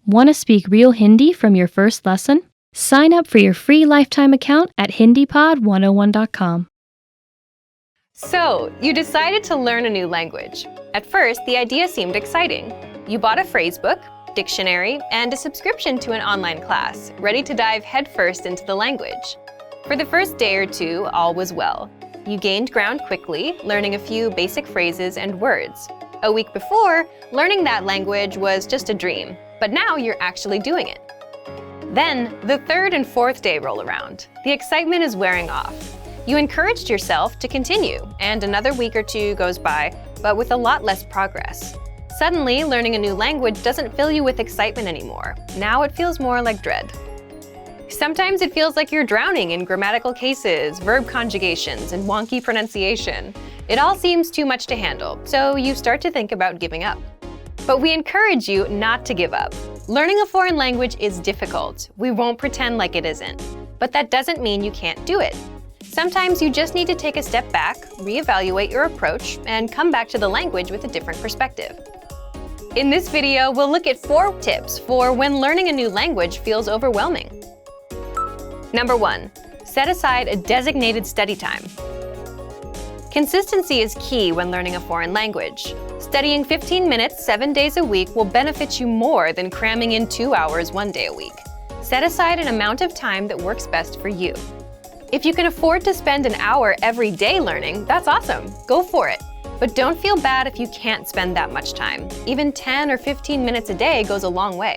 Want to speak real Hindi from your first lesson? Sign up for your free lifetime account at HindiPod101.com. So, you decided to learn a new language. At first, the idea seemed exciting. You bought a phrase book, dictionary, and a subscription to an online class, ready to dive headfirst into the language. For the first day or two, all was well. You gained ground quickly, learning a few basic phrases and words. A week before, learning that language was just a dream, but now you're actually doing it. Then, the third and fourth day roll around. The excitement is wearing off. You encouraged yourself to continue, and another week or two goes by, but with a lot less progress. Suddenly, learning a new language doesn't fill you with excitement anymore. Now it feels more like dread. Sometimes it feels like you're drowning in grammatical cases, verb conjugations, and wonky pronunciation. It all seems too much to handle, so you start to think about giving up. But we encourage you not to give up. Learning a foreign language is difficult. We won't pretend like it isn't. But that doesn't mean you can't do it. Sometimes you just need to take a step back, reevaluate your approach, and come back to the language with a different perspective. In this video, we'll look at 4 tips for when learning a new language feels overwhelming. Number 1. Set aside a designated study time. Consistency is key when learning a foreign language. Studying 15 minutes 7 days a week will benefit you more than cramming in 2 hours 1 day a week. Set aside an amount of time that works best for you. If you can afford to spend an hour every day learning, that's awesome. Go for it. But don't feel bad if you can't spend that much time. Even 10 or 15 minutes a day goes a long way.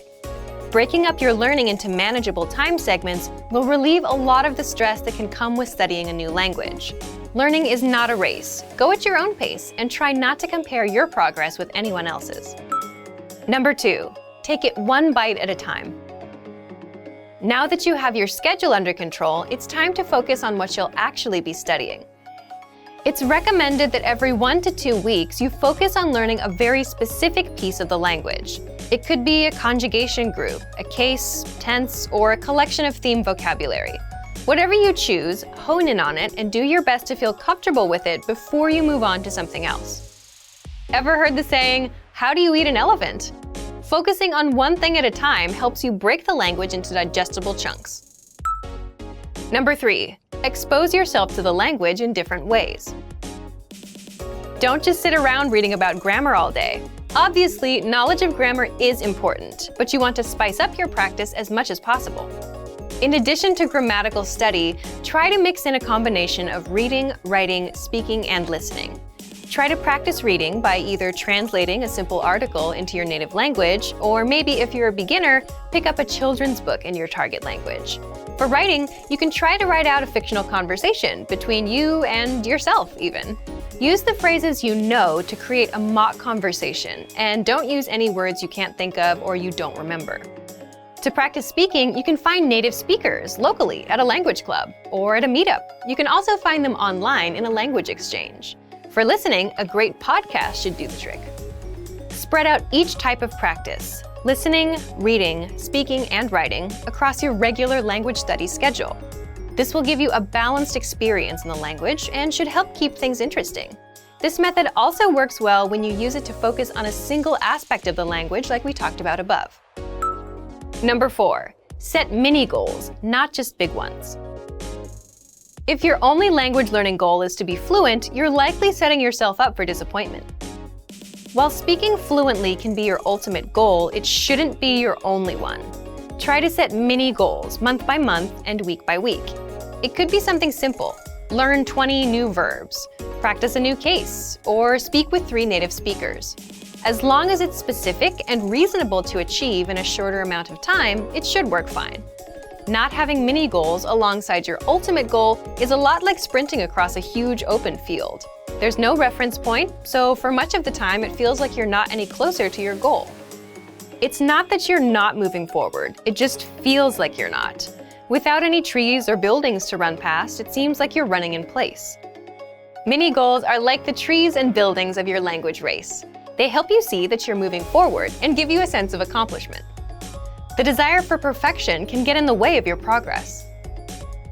Breaking up your learning into manageable time segments will relieve a lot of the stress that can come with studying a new language. Learning is not a race. Go at your own pace and try not to compare your progress with anyone else's. Number 2, take it one bite at a time. Now that you have your schedule under control, it's time to focus on what you'll actually be studying. It's recommended that every 1 to 2 weeks you focus on learning a very specific piece of the language. It could be a conjugation group, a case, tense, or a collection of theme vocabulary. Whatever you choose, hone in on it and do your best to feel comfortable with it before you move on to something else. Ever heard the saying, "How do you eat an elephant?" Focusing on one thing at a time helps you break the language into digestible chunks. Number 3, expose yourself to the language in different ways. Don't just sit around reading about grammar all day. Obviously, knowledge of grammar is important, but you want to spice up your practice as much as possible. In addition to grammatical study, try to mix in a combination of reading, writing, speaking, and listening. Try to practice reading by either translating a simple article into your native language, or maybe if you're a beginner, pick up a children's book in your target language. For writing, you can try to write out a fictional conversation between you and yourself even. Use the phrases you know to create a mock conversation, and don't use any words you can't think of or you don't remember. To practice speaking, you can find native speakers locally at a language club or at a meetup. You can also find them online in a language exchange. For listening, a great podcast should do the trick. Spread out each type of practice, listening, reading, speaking, and writing, across your regular language study schedule. This will give you a balanced experience in the language and should help keep things interesting. This method also works well when you use it to focus on a single aspect of the language like we talked about above. Number 4, set mini goals, not just big ones. If your only language learning goal is to be fluent, you're likely setting yourself up for disappointment. While speaking fluently can be your ultimate goal, it shouldn't be your only one. Try to set mini goals, month by month and week by week. It could be something simple. Learn 20 new verbs, practice a new case, or speak with 3 native speakers. As long as it's specific and reasonable to achieve in a shorter amount of time, it should work fine. Not having mini goals alongside your ultimate goal is a lot like sprinting across a huge open field. There's no reference point, so for much of the time it feels like you're not any closer to your goal. It's not that you're not moving forward, it just feels like you're not. Without any trees or buildings to run past, it seems like you're running in place. Mini goals are like the trees and buildings of your language race. They help you see that you're moving forward and give you a sense of accomplishment. The desire for perfection can get in the way of your progress.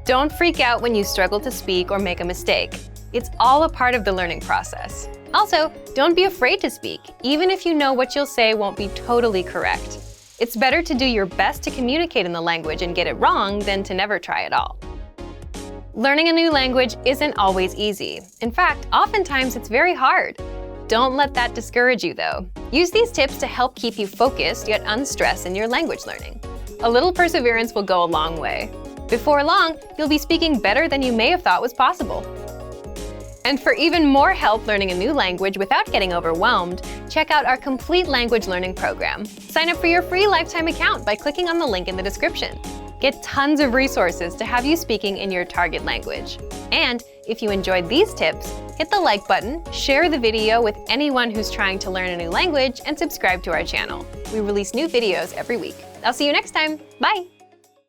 Don't freak out when you struggle to speak or make a mistake. It's all a part of the learning process. Also, don't be afraid to speak, even if you know what you'll say won't be totally correct. It's better to do your best to communicate in the language and get it wrong than to never try at all. Learning a new language isn't always easy. In fact, oftentimes it's very hard. Don't let that discourage you, though. Use these tips to help keep you focused yet unstressed in your language learning. A little perseverance will go a long way. Before long, you'll be speaking better than you may have thought was possible. And for even more help learning a new language without getting overwhelmed, check out our complete language learning program. Sign up for your free lifetime account by clicking on the link in the description. Get tons of resources to have you speaking in your target language. And if you enjoyed these tips, hit the like button, share the video with anyone who's trying to learn a new language, and subscribe to our channel. We release new videos every week. I'll see you next time. Bye!